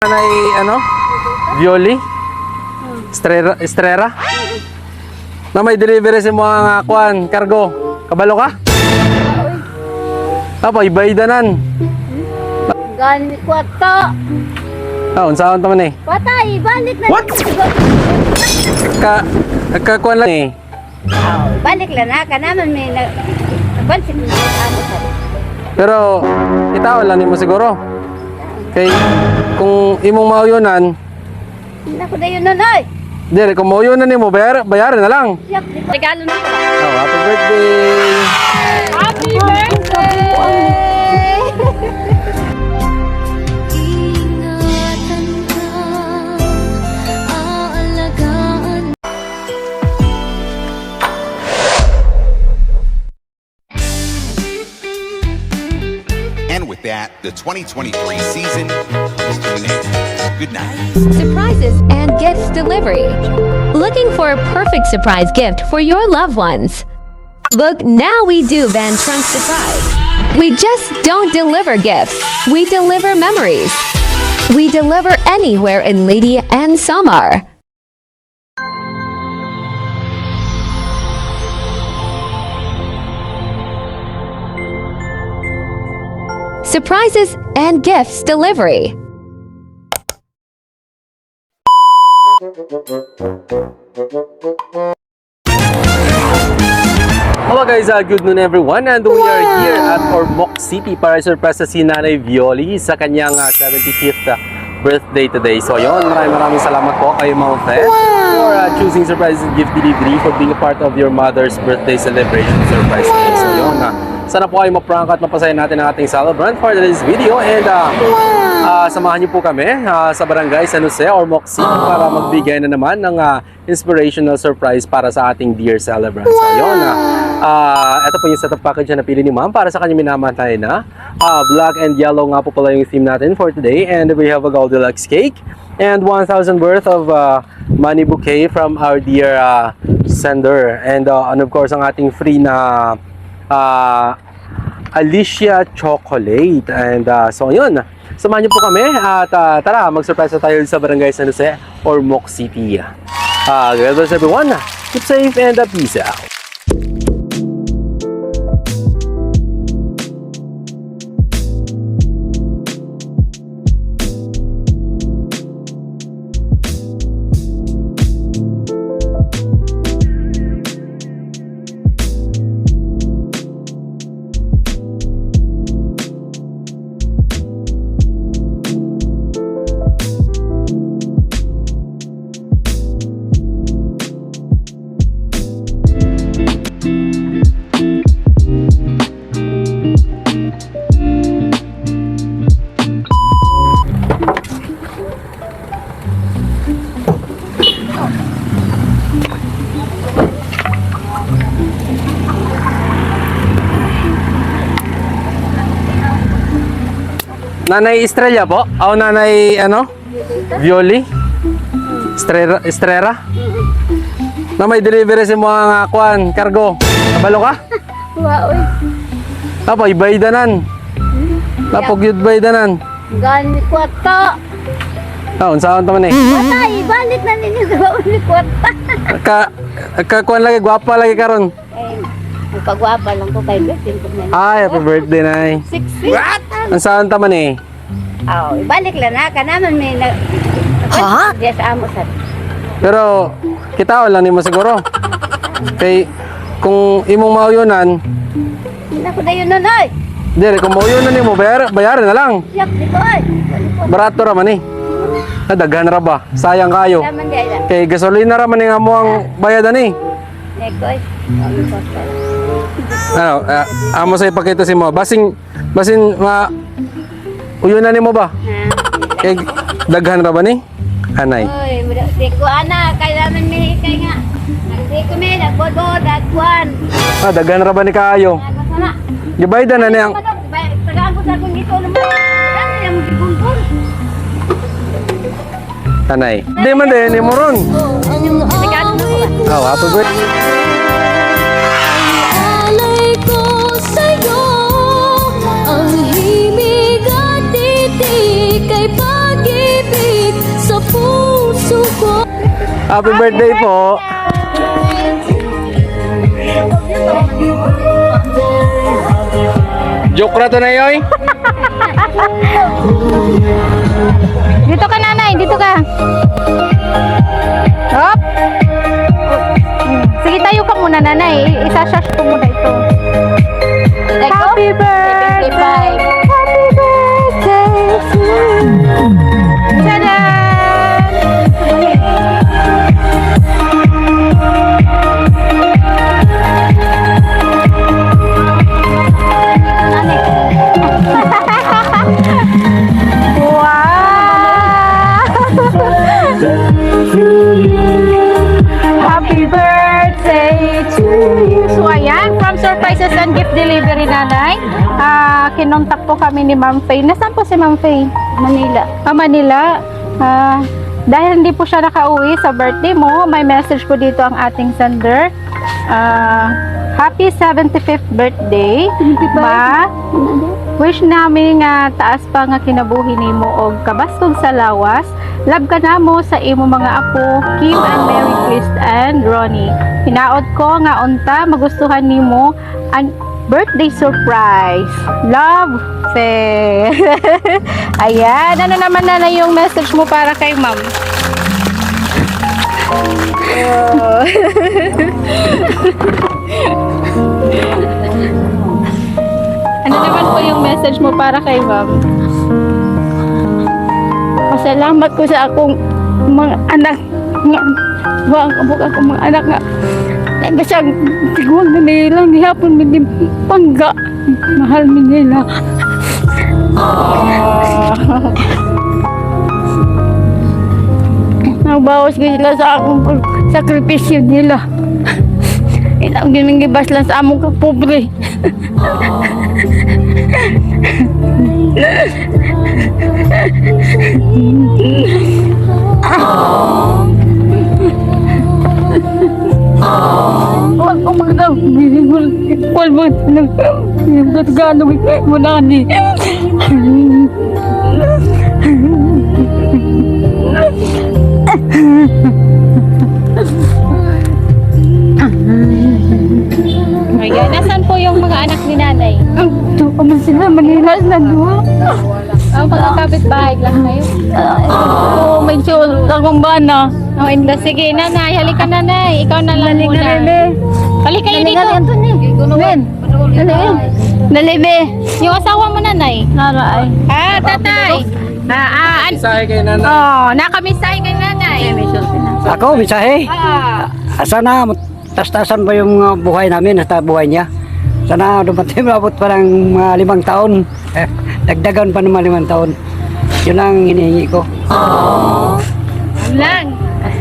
Nanay, ano? Violi? Estrera? Na may delivery si mga kwan, cargo. Kabalo ka? Apa, ibaydanan. Gani kwarta. Unsaon taman eh? Patay, balik na. What? Kwan lang eh. Balik lang na, kanaman may nabansin na ako sa. Pero, itaon lang mo siguro. Kay, kung imong mauyunan, Naku na yun nun, oy. dire, kung mauyunan mo, bayaran na lang. Regalo na ko. Happy birthday! Happy birthday! Ingatan ka, aalagaan. And with that, the 2023 season comes to an end. Good night. Surprises and gifts delivery. Looking for a perfect surprise gift for your loved ones? Look, now we do Van Trunk Surprise. We just don't deliver gifts, we deliver memories. We deliver anywhere in Lady and Samar. Surprises and gifts delivery. Hello guys, good noon everyone, and we are here at Ormoc City para surpresa si Nanay Violi sa kanyang 75th birthday today. So yun, maraming salamat po kay Mount Fed for choosing surprise gift delivery, for being a part of your mother's birthday celebration surprise day. So yun, sana po kayo ma-prank at mapasaya natin ang ating celebrant for today's video, and samahan niyo po kami sa Barangay San Jose, Ormoc City para magbigay na naman ng inspirational surprise para sa ating dear celebrant. So yun, ito po yung setup package na napili ni Ma'am para sa kanyang minamantay na black and yellow nga po pala yung theme natin for today, and we have a Goldilocks cake and 1,000 worth of money bouquet from our dear sender, and of course ang ating free na Alicia chocolate. And so yun, samahan niyo po kami at tara, mag-surprise tayo sa Barangay San Jose, Ormoc City. God bless everyone, keep safe and peace out. Nanay Estrella po? O Nanay, ano? Violi? Estrera? Na may delivery si mga kwan, cargo. Kabalo ka? Wow, oy. Apa, ibaydanan. Tapog yun baydanan. Gani kwarta. Unsaon taman eh? Patay, balik na ninyo sa uli kwarta. Kwan lagi, gwapa lagi karon. Pagwapa lang ko kay birthday ko na. Ay, happy birthday, Nay. 6 feet. Unsaon taman eh? Balik lang na, kanaman may Diya sa amo sa. Pero, kitaon lang mo siguro. Kay, kung imong mauyunan, Naku na yun nun, oy. dire, kung mauyunan mo, bayaran na lang. Yak, di ko, oy. Barato raman eh. Daghan ra ba? Sayang kayo. Laman diya lang. Kay gasolina raman nga mo ang bayadan eh. Neko, oy. Ano, amo sa ipakita si mo. Basin uyunan mo ba? Kay daghan ra ba ni? Anay. Oy, di ko ana, kailangan may kay nga. Di ko may nagbodo, dagwan. Daghan ra ba ni kaayo? Sana. Gibaydan na niyang Tagaan ko sa kung ito naman. Yan yung gibumbon. anay. Di man din mo ron. Tagaan ko ba? Happy birthday. Alay ko sa'yo ang himig at titik kay pag-ibig. Happy birthday po. Joke ra to na yoy. Dito ka, nanay. Dito ka. Hop. Sige, tayo ka muna, nanay. Isa-shush ko muna ito. Happy birthday! Happy birthday to you! Tada! Happy birthday to you. So ayan, from Surprises and Gift Delivery, nanay. Kinontak po kami ni Ma'am Faye. Nasaan po si Ma'am Faye? Manila. Manila. Dahil hindi po siya nakauwi sa birthday mo, may message po dito ang ating sender. Happy 75th birthday, Ma. Wish namin nga taas pa nga kinabuhi nimo og kabastog sa lawas. Love ka na mo sa imo mga apo, Kim and Mary Chris and Ronnie. Hinaot ko nga unta magustuhan nimo ang birthday surprise. Love, Faye. Ayan, ano naman na yung message mo para kay Ma'am? Ano naman po yung message mo para kay Ma'am? Pasalamat ko sa akong mga anak nga wang akong mga anak nga basang tiguan na nila gihapon mi pangga mahal mi nila. Nagbawas ko sila sa akong sakripisyo nila. Ilang ginigibas lang sa among kapobre. Huwag ko magdaw. Huwag mo nagtatagano mo na ni. Ayan, nasaan po yung mga anak ni nanay? Ito pa man sila, Manila na doon. Mga kapitbahay lang kayo. Oo, may sure akong bana. Oh, inda, sige, nanay, halika nanay. Ikaw na lang muna. Halika kayo dito. Ben, Nalibe. Yung asawa mo nanay? Naray. Tatay. Isahe kay nanay. Oh, nakamisahe kay nanay. Ako, mensahe. Sana tas-tasan pa yung buhay namin at buhay niya. Sana dumating mabot pa ng mga 5 taon. Dagdagan pa ng mga 5 taon. Yun ang hinihingi ko.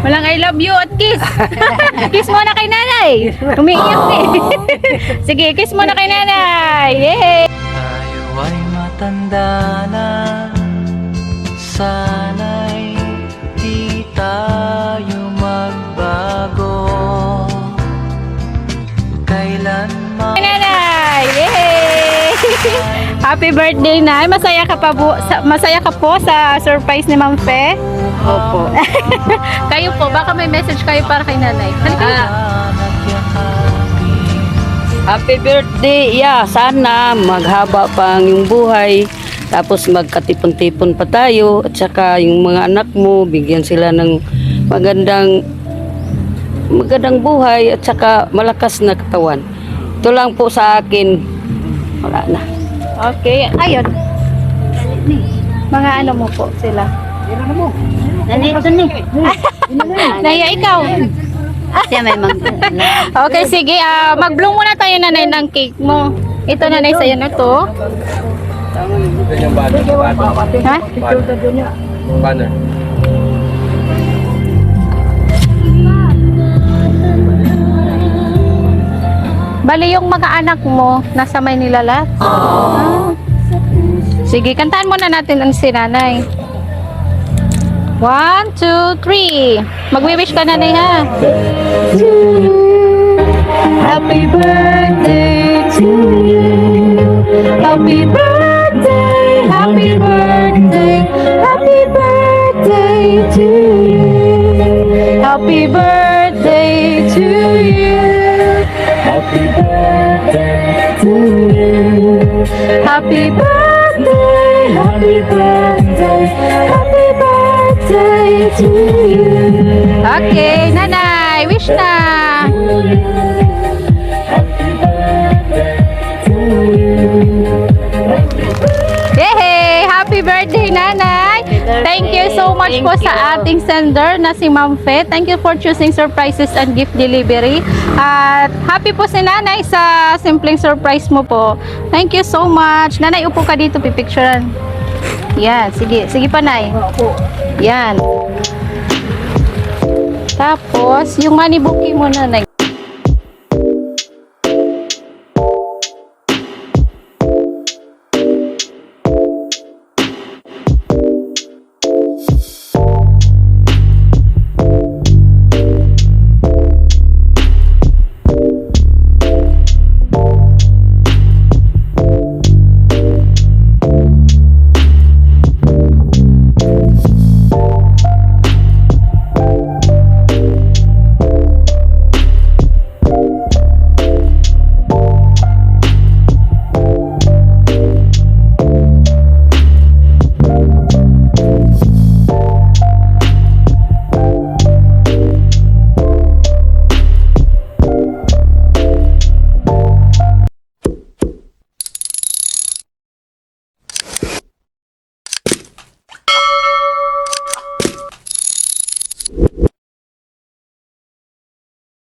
Walang I love you at kiss. Kiss mo na kay nanay. Umiiyak eh. Sige, kiss mo na kay nanay. Yay! Tayo ay matanda na, sana'y di tayo magbago. Kailanman Kay nanay. Yay! Happy birthday, Nay. Masaya ka po sa surprise ni Ma'am Fe? Opo. Kayo po, baka may message kayo para kay nanay. Happy birthday, sana maghaba pa ang iyong buhay, tapos magkatipon-tipon pa tayo, at saka yung mga anak mo, bigyan sila ng magandang buhay, at saka malakas na katawan. Ito lang po sa akin, wala na. Okay, ayun. Mga ano mo po sila? Nandito ni. Naya, ikaw. Siya may mag... Okay, sige. Mag-blow muna tayo, nanay, ng cake mo. Ito, nanay, sa'yo na to. Ito yung banner. Ha? Banner. Bali, yung mga anak mo, nasa Maynila lahat? Sige, kantahan muna natin ang si nanay. 1, 2, 3. Magwi-wish ka, nanay, ha? Happy birthday to you. Happy birthday, happy birthday, happy birthday to you. Happy birthday to you. Happy birthday to you. Happy birthday, happy birthday, happy birthday to you. Okay, nanay, wish na. Yay! Happy birthday, nanay! Thank you so much po sa ating sender na si Ma'am Fe. Thank you for choosing surprises and gift delivery. At happy po si nanay sa simpleng surprise mo po. Thank you so much. Nanay, upo ka dito, pipicturean. Yan, sige. Sige pa, nay. Yan. Tapos, yung money booking mo, nanay.